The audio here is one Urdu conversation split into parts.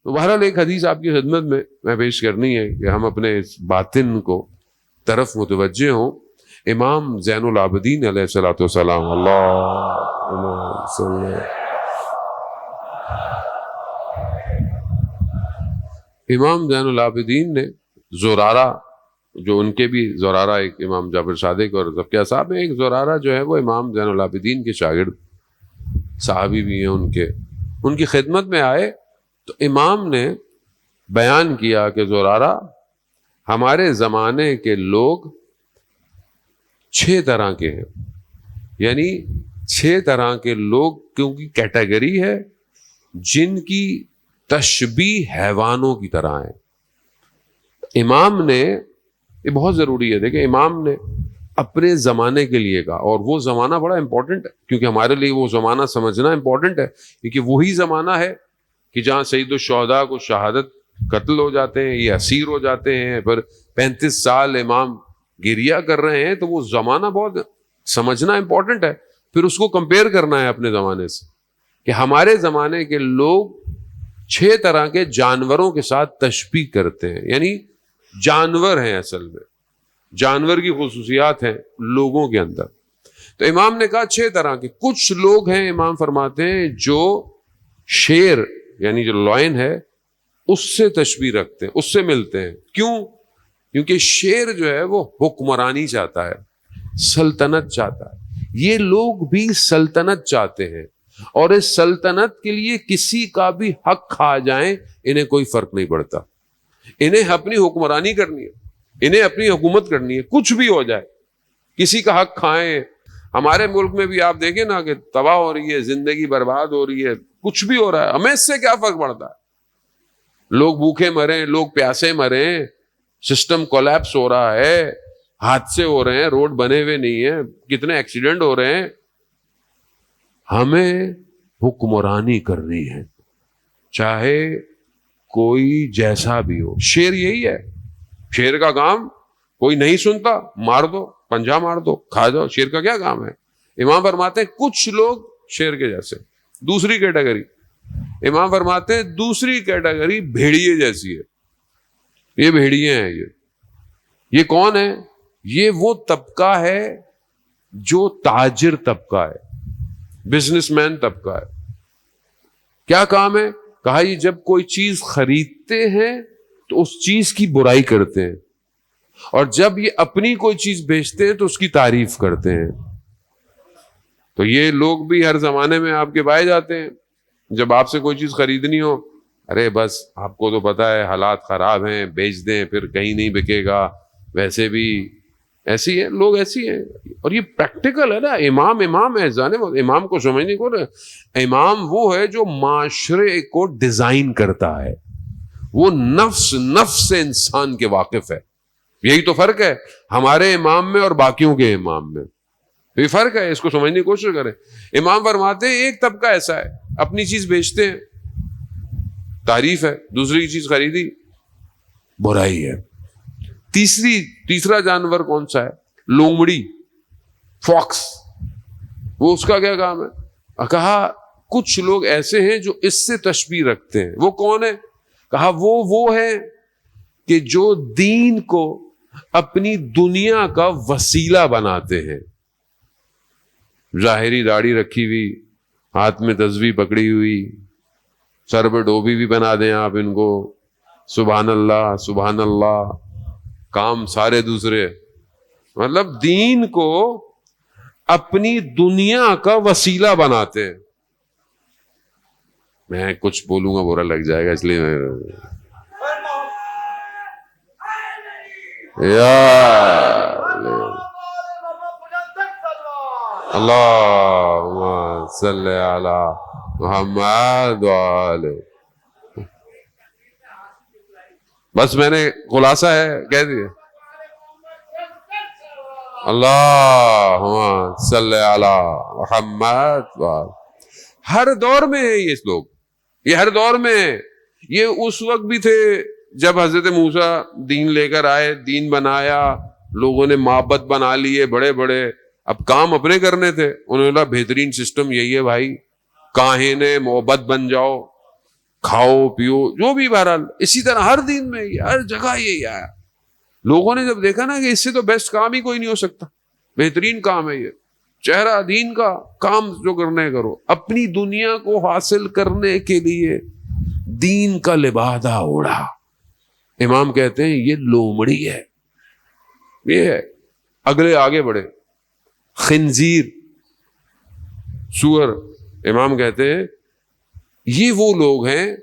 تو بہرحال ایک حدیث آپ کی خدمت میں پیش کرنی ہے کہ ہم اپنے اس باطن کو طرف متوجہ ہوں. امام زین العابدین علیہ الصلوۃ والسلام امام زین العابدین نے زرارہ، جو ان کے بھی زرارہ ایک امام جعفر صادق اور ذکیہ صاحب ہیں، ایک زرارہ جو ہے وہ امام زین العابدین کے شاگرد صحابی بھی ہیں، ان کی خدمت میں آئے تو امام نے بیان کیا کہ زرارہ، ہمارے زمانے کے لوگ 6 طرح کے ہیں، یعنی 6 طرح کے لوگ کیونکہ کیٹیگری ہے جن کی تشبیہ حیوانوں کی طرح ہے. امام نے، یہ بہت ضروری ہے، دیکھیں امام نے اپنے زمانے کے لیے کہا، اور وہ زمانہ بڑا امپورٹنٹ ہے کیونکہ ہمارے لیے وہ زمانہ سمجھنا امپورٹنٹ ہے، کیونکہ وہی زمانہ ہے کہ جہاں سید الشہداء کو شہادت قتل ہو جاتے ہیں، یہ اسیر ہو جاتے ہیں، پھر 35 سال امام گریہ کر رہے ہیں. تو وہ زمانہ بہت سمجھنا امپورٹنٹ ہے. پھر اس کو کمپیئر کرنا ہے اپنے زمانے سے کہ ہمارے زمانے کے لوگ 6 طرح کے جانوروں کے ساتھ تشبیہ کرتے ہیں، یعنی جانور ہیں، اصل میں جانور کی خصوصیات ہیں لوگوں کے اندر. تو امام نے کہا 6 طرح کے. کچھ لوگ ہیں، امام فرماتے ہیں، جو شیر یعنی جو لائن ہے اس سے تشبیہ رکھتے ہیں، اس سے ملتے ہیں. کیوں؟ کیونکہ شیر جو ہے وہ حکمرانی چاہتا ہے، سلطنت چاہتا ہے. یہ لوگ بھی سلطنت چاہتے ہیں، اور اس سلطنت کے لیے کسی کا بھی حق کھا جائیں انہیں کوئی فرق نہیں پڑتا. انہیں اپنی حکمرانی کرنی ہے، انہیں اپنی حکومت کرنی ہے، کچھ بھی ہو جائے کسی کا حق کھائیں. ہمارے ملک میں بھی آپ دیکھیں نا کہ تباہ ہو رہی ہے، زندگی برباد ہو رہی ہے، کچھ بھی ہو رہا ہے، ہمیں اس سے کیا فرق پڑتا ہے؟ لوگ بھوکے مریں، لوگ پیاسے مریں، سسٹم کولیپس ہو رہا ہے، حادثے ہو رہے ہیں، روڈ بنے ہوئے نہیں ہیں، کتنے ایکسیڈنٹ ہو رہے ہیں. ہمیں حکمرانی کرنی ہے، چاہے کوئی جیسا بھی ہو. شیر یہی ہے، شیر کا کام کوئی نہیں سنتا، مار دو، پنجہ مار دو، کھا جاؤ. شیر کا کیا کام ہے؟ امام فرماتے ہیں کچھ لوگ شیر کے جیسے. دوسری کیٹیگری امام فرماتے ہیں دوسری کیٹیگری بھیڑیے جیسی ہے. یہ بھیڑیے ہیں. یہ کون ہے؟ یہ وہ طبقہ ہے جو تاجر طبقہ ہے، بزنس مین طبقہ ہے. کیا کام ہے؟ کہا یہ جب کوئی چیز خریدتے ہیں تو اس چیز کی برائی کرتے ہیں، اور جب یہ اپنی کوئی چیز بیچتے ہیں تو اس کی تعریف کرتے ہیں. تو یہ لوگ بھی ہر زمانے میں آپ کے پائے جاتے ہیں. جب آپ سے کوئی چیز خریدنی ہو، ارے بس آپ کو تو پتا ہے حالات خراب ہیں، بیچ دیں، پھر کہیں نہیں بکے گا، ویسے بھی ایسی ہے، لوگ ایسی ہیں. اور یہ پریکٹیکل ہے نا. امام ہے، امام کو سمجھنے کو. امام وہ ہے جو معاشرے کو ڈیزائن کرتا ہے، وہ نفس انسان کے واقف ہے. یہی تو فرق ہے ہمارے امام میں اور باقیوں کے امام میں. یہ فرق ہے، اس کو سمجھنے کی کوشش کریں. امام فرماتے ہیں ایک طبقہ ایسا ہے، اپنی چیز بیچتے ہیں، تعریف ہے، دوسری چیز خریدی، برائی ہے. تیسرا جانور کون سا ہے؟ لومڑی، فاکس. وہ اس کا کیا کام ہے؟ کہا کچھ لوگ ایسے ہیں جو اس سے تشبیہ رکھتے ہیں. وہ کون ہے؟ کہا وہ ہے کہ جو دین کو اپنی دنیا کا وسیلہ بناتے ہیں. ظاہری داڑھی رکھی ہوئی، ہاتھ میں تسبیح پکڑی ہوئی، سر پہ ٹوپی بھی بنا دیں آپ ان کو، سبحان اللہ سبحان اللہ، کام سارے دوسرے. مطلب دین کو اپنی دنیا کا وسیلہ بناتے ہیں. میں کچھ بولوں گا برا لگ جائے گا، اس لیے اللہم صلی علی محمد وآلہ. بس میں نے خلاصہ ہے کہہ دیا. اللہم صلی علی محمد وآلہ. ہر دور میں ہے یہ لوگ، یہ ہر دور میں. یہ اس وقت بھی تھے جب حضرت موسیٰ دین لے کر آئے، دین بنایا، لوگوں نے معبد بنا لیے بڑے بڑے. اب کام اپنے کرنے تھے، انہوں نے کہا بہترین سسٹم یہی ہے بھائی، کاہن معبد بن جاؤ، کھاؤ پیو جو بھی، بہرحال اسی طرح ہر دین میں ہر جگہ یہی آیا. لوگوں نے جب دیکھا نا کہ اس سے تو بیسٹ کام ہی کوئی نہیں ہو سکتا، بہترین کام ہے یہ، چہرہ دین کا کام جو کرنے کرو، اپنی دنیا کو حاصل کرنے کے لیے دین کا لبادہ اوڑھا. امام کہتے ہیں یہ لومڑی ہے، یہ ہے. اگلے آگے بڑھے، خنزیر، سور. امام کہتے ہیں یہ وہ لوگ ہیں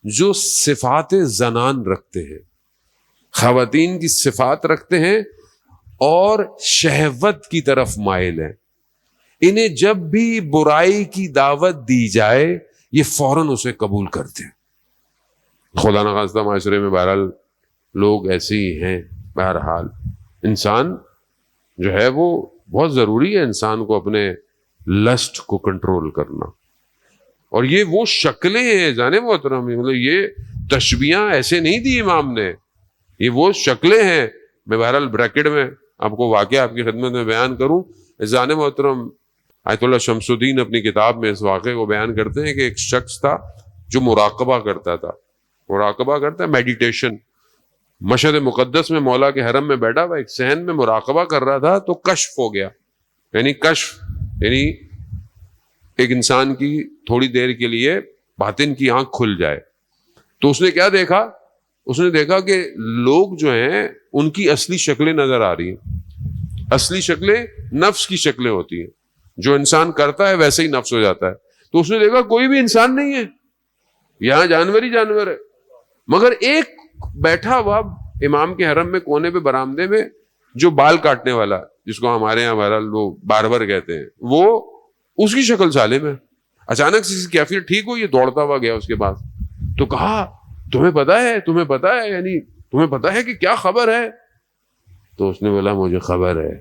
جو صفات زنان رکھتے ہیں، خواتین کی صفات رکھتے ہیں اور شہوت کی طرف مائل ہیں. انہیں جب بھی برائی کی دعوت دی جائے یہ فوراً اسے قبول کرتے ہیں. خدا نخواستہ معاشرے میں بہرحال لوگ ایسے ہی ہیں. بہرحال انسان جو ہے وہ بہت ضروری ہے انسان کو اپنے لسٹ کو کنٹرول کرنا. اور یہ وہ شکلیں ہیں جانے محترم، مطلب یہ تشبیہاں ایسے نہیں دی امام نے، یہ وہ شکلیں ہیں. میں بہرحال بریکٹ میں آپ کو واقعہ آپ کی خدمت میں بیان کروں. جانے محترم آیت اللہ شمس الدین اپنی کتاب میں اس واقعے کو بیان کرتے ہیں کہ ایک شخص تھا جو مراقبہ کرتا تھا، میڈیٹیشن. مشہد مقدس میں مولا کے حرم میں بیٹھا ہوا ایک صحن میں مراقبہ کر رہا تھا تو کشف ہو گیا. یعنی ایک انسان کی تھوڑی دیر کے لیے باطن کی آنکھ کھل جائے. تو اس نے کیا دیکھا؟ اس نے دیکھا کہ لوگ جو ہیں ان کی اصلی شکلیں نظر آ رہی ہیں. اصلی شکلیں نفس کی شکلیں ہوتی ہیں، جو انسان کرتا ہے ویسے ہی نفس ہو جاتا ہے. تو اس نے دیکھا کوئی بھی انسان نہیں ہے، یہاں جانور ہی جانور ہے. مگر ایک بیٹھا ہوا امام کے حرم میں کونے پہ برآمدے میں جو بال کاٹنے والا، جس کو ہمارے یہاں بہرحال وہ باربر کہتے ہیں، وہ اس کی شکل سالم ہے. اچانک سے کیفیت ٹھیک ہو، یہ دوڑتا ہوا گیا اس کے پاس. تو کہا تمہیں پتا ہے یعنی تمہیں پتا ہے کہ کیا خبر ہے؟ تو اس نے بولا مجھے خبر ہے.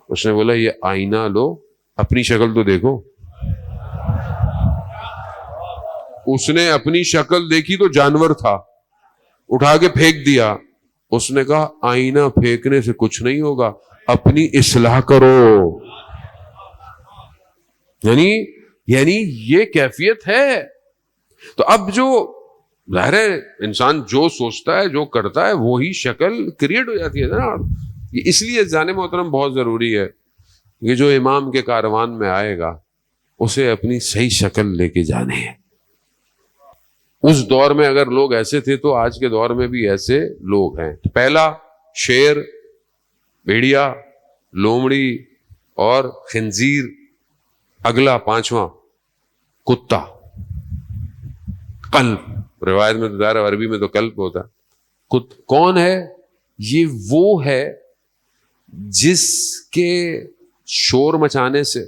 اس نے بولا یہ آئینہ لو، اپنی شکل تو دیکھو. اس نے اپنی شکل دیکھی تو جانور تھا، اٹھا کے پھینک دیا. اس نے کہا آئینہ پھینکنے سے کچھ نہیں ہوگا، اپنی اصلاح کرو. یعنی یہ کیفیت ہے. تو اب جو ظاہر ہے انسان جو سوچتا ہے جو کرتا ہے وہی شکل کریٹ ہو جاتی ہے نا. اس لیے جانے محترم بہت ضروری ہے کہ جو امام کے کاروان میں آئے گا اسے اپنی صحیح شکل لے کے جانے ہیں. اس دور میں اگر لوگ ایسے تھے تو آج کے دور میں بھی ایسے لوگ ہیں. پہلا شیر، بھیڑیا، لومڑی اور خنزیر. اگلا پانچواں کتا، قلب. روایت میں تو ظاہر عربی میں تو قلب ہوتا ہے. کون ہے یہ؟ وہ ہے جس کے شور مچانے سے،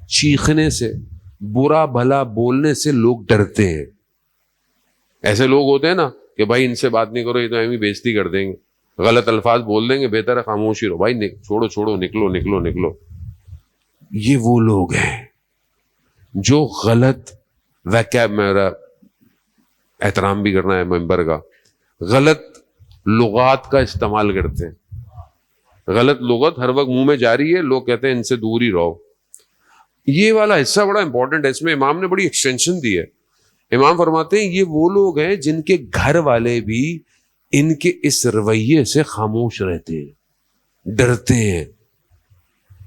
چیخنے سے، برا بھلا بولنے سے لوگ ڈرتے ہیں. ایسے لوگ ہوتے ہیں نا کہ بھائی ان سے بات نہیں کرو، یہ تو ہمیں بےزتی کر دیں گے، غلط الفاظ بول دیں گے، بہتر ہے خاموشی رہو، بھائی چھوڑو نکلو. یہ وہ لوگ ہیں جو غلط میرا احترام بھی کرنا ہے ممبر کا، غلط لغات کا استعمال کرتے ہیں. غلط لغت ہر وقت منہ میں جاری ہے، لوگ کہتے ہیں ان سے دور ہی رہو. یہ والا حصہ بڑا امپورٹنٹ ہے، اس میں امام نے بڑی ایکسٹینشن دی ہے. امام فرماتے ہیں یہ وہ لوگ ہیں جن کے گھر والے بھی ان کے اس رویے سے خاموش رہتے ہیں، ڈرتے ہیں.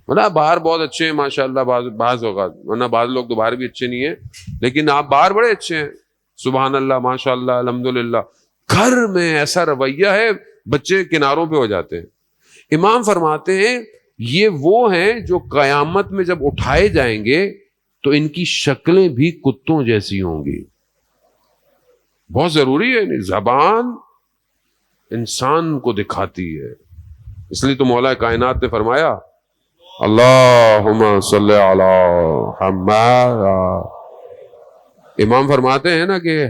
ورنہ باہر بہت اچھے ہیں ماشاءاللہ بعض اوقات، ورنہ بعض لوگ تو باہر بھی اچھے نہیں ہیں، لیکن آپ باہر بڑے اچھے ہیں، سبحان اللہ ماشاءاللہ الحمدللہ. گھر میں ایسا رویہ ہے بچے کناروں پہ ہو جاتے ہیں. امام فرماتے ہیں یہ وہ ہیں جو قیامت میں جب اٹھائے جائیں گے تو ان کی شکلیں بھی کتوں جیسی ہوں گی. بہت ضروری ہے، زبان انسان کو دکھاتی ہے. اس لیے تو مولا کائنات نے فرمایا اللہم صلی علی محمد. امام فرماتے ہیں نا کہ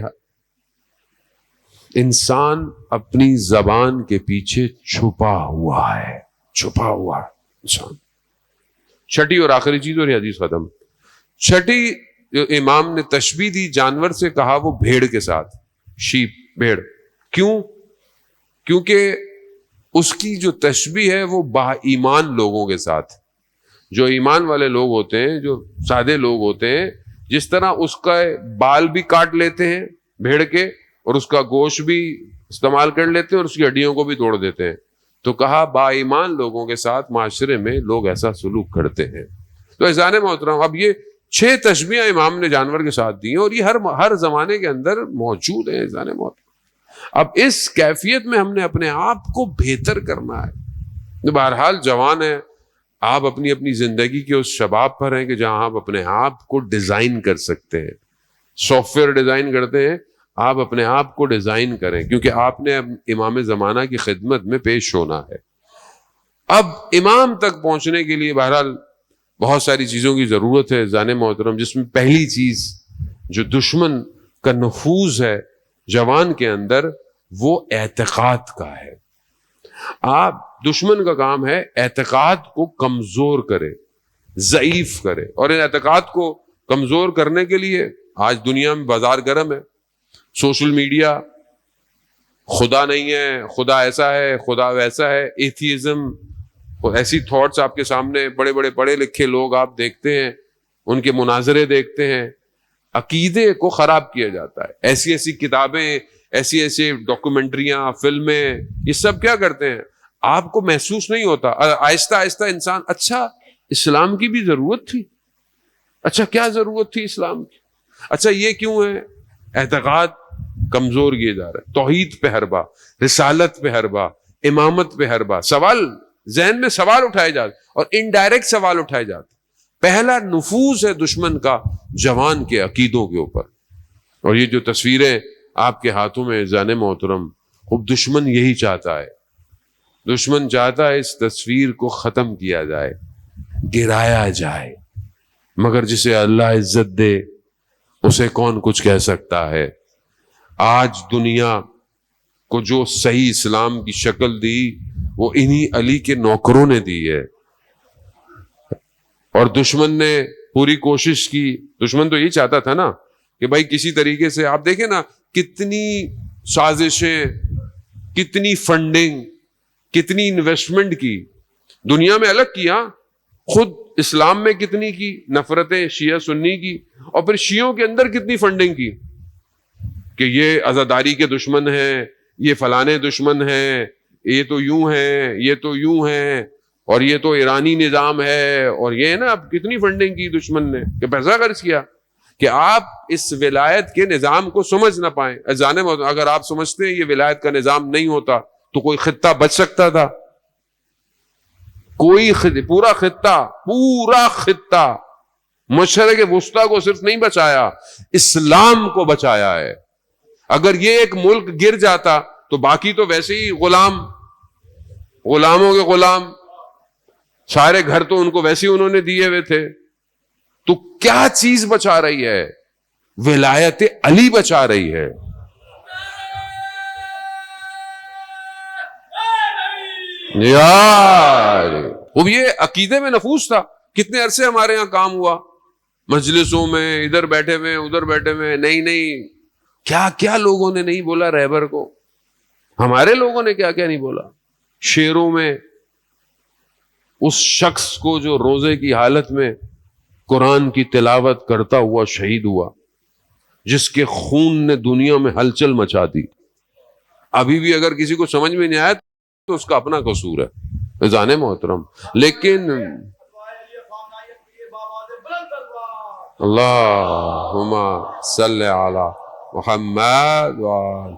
انسان اپنی زبان کے پیچھے چھپا ہوا ہے انسان. چھٹی اور آخری چیز، اور یہ حدیث ختم. چھٹی جو امام نے تشبیہ دی جانور سے، کہا وہ بھیڑ کے ساتھ، شیپ، بھیڑ. کیوں؟ کیونکہ اس کی جو تشبیہ ہے وہ با ایمان لوگوں کے ساتھ، جو ایمان والے لوگ ہوتے ہیں، جو سادے لوگ ہوتے ہیں، جس طرح اس کا بال بھی کاٹ لیتے ہیں بھیڑ کے اور اس کا گوشت بھی استعمال کر لیتے ہیں اور اس کی ہڈیوں کو بھی توڑ دیتے ہیں. تو کہا با ایمان لوگوں کے ساتھ معاشرے میں لوگ ایسا سلوک کرتے ہیں. تو اذان محترم اب یہ 6 تشبیہ امام نے جانور کے ساتھ دی ہیں اور یہ ہر زمانے کے اندر موجود ہیں اذان محترم. اب اس کیفیت میں ہم نے اپنے آپ کو بہتر کرنا ہے. بہرحال جوان ہے, آپ اپنی اپنی زندگی کے اس شباب پر ہیں کہ جہاں آپ اپنے آپ کو ڈیزائن کر سکتے ہیں. سافٹ ویئر ڈیزائن کرتے ہیں, آپ اپنے آپ کو ڈیزائن کریں, کیونکہ آپ نے اب امام زمانہ کی خدمت میں پیش ہونا ہے. اب امام تک پہنچنے کے لیے بہرحال بہت ساری چیزوں کی ضرورت ہے اذان محترم, جس میں پہلی چیز جو دشمن کا نفوذ ہے جوان کے اندر وہ اعتقاد کا ہے. آپ دشمن کا کام ہے اعتقاد کو کمزور کرے, ضعیف کرے, اور ان اعتقاد کو کمزور کرنے کے لیے آج دنیا میں بازار گرم ہے. سوشل میڈیا, خدا نہیں ہے, خدا ایسا ہے, خدا ویسا ہے, ایتھیزم, ایسی تھاٹس آپ کے سامنے, بڑے بڑے پڑھے لکھے لوگ آپ دیکھتے ہیں, ان کے مناظرے دیکھتے ہیں, عقیدے کو خراب کیا جاتا ہے. ایسی ایسی کتابیں, ایسی ڈاکومنٹریاں, فلمیں, یہ سب کیا کرتے ہیں, آپ کو محسوس نہیں ہوتا. آہستہ آہستہ انسان, اچھا اسلام کی بھی ضرورت تھی, اچھا کیا ضرورت تھی اسلام کی, اچھا یہ کیوں ہے. اعتقاد کمزور کیے جا رہا ہے, توحید پہ حربہ, رسالت پہ حربہ, امامت پہ حربہ. سوال ذہن میں سوال اٹھائے جاتے اور انڈائریکٹ سوال اٹھائے جاتے. پہلا نفوذ ہے دشمن کا جوان کے عقیدوں کے اوپر. اور یہ جو تصویریں آپ کے ہاتھوں میں اذان محترم, خوب دشمن یہی چاہتا ہے. دشمن چاہتا ہے اس تصویر کو ختم کیا جائے, گرایا جائے, مگر جسے اللہ عزت دے اسے کون کچھ کہہ سکتا ہے. آج دنیا کو جو صحیح اسلام کی شکل دی وہ انہی علی کے نوکروں نے دی ہے. اور دشمن نے پوری کوشش کی. دشمن تو یہی چاہتا تھا نا کہ بھائی کسی طریقے سے, آپ دیکھیں نا کتنی سازشیں, کتنی فنڈنگ, کتنی انویسٹمنٹ کی دنیا میں, الگ کیا خود اسلام میں کتنی کی, نفرتیں شیعہ سنی کی, اور پھر شیعوں کے اندر کتنی فنڈنگ کی کہ یہ عزاداری کے دشمن ہیں, یہ فلانے دشمن ہیں, یہ تو یوں ہیں, یہ تو یوں ہیں, اور یہ تو ایرانی نظام ہے, اور یہ نا اب کتنی فنڈنگ کی دشمن نے کہ پیسہ خرچ کیا کہ آپ اس ولایت کے نظام کو سمجھ نہ پائیں. اگر آپ سمجھتے ہیں یہ ولایت کا نظام نہیں ہوتا تو کوئی خطہ بچ سکتا تھا؟ کوئی پورا خطہ مشرق وسطیٰ کو صرف نہیں بچایا, اسلام کو بچایا ہے. اگر یہ ایک ملک گر جاتا تو باقی تو ویسے ہی غلاموں کے غلام, سارے گھر تو ان کو ویسے ہی انہوں نے دیے ہوئے تھے. تو کیا چیز بچا رہی ہے؟ ولایت علی بچا رہی ہے. یار وہ یہ عقیدے میں نفوذ تھا. کتنے عرصے ہمارے یہاں کام ہوا, مجلسوں میں, ادھر بیٹھے ہوئے, ادھر بیٹھے ہوئے, نہیں کیا کیا لوگوں نے نہیں بولا رہبر کو, ہمارے لوگوں نے کیا کیا نہیں بولا. شعروں میں اس شخص کو جو روزے کی حالت میں قرآن کی تلاوت کرتا ہوا شہید ہوا, جس کے خون نے دنیا میں ہلچل مچا دی. ابھی بھی اگر کسی کو سمجھ میں نہیں آیا تو اس کا اپنا قصور ہے اذان محترم. لیکن اللہم صلی علی محمد وآل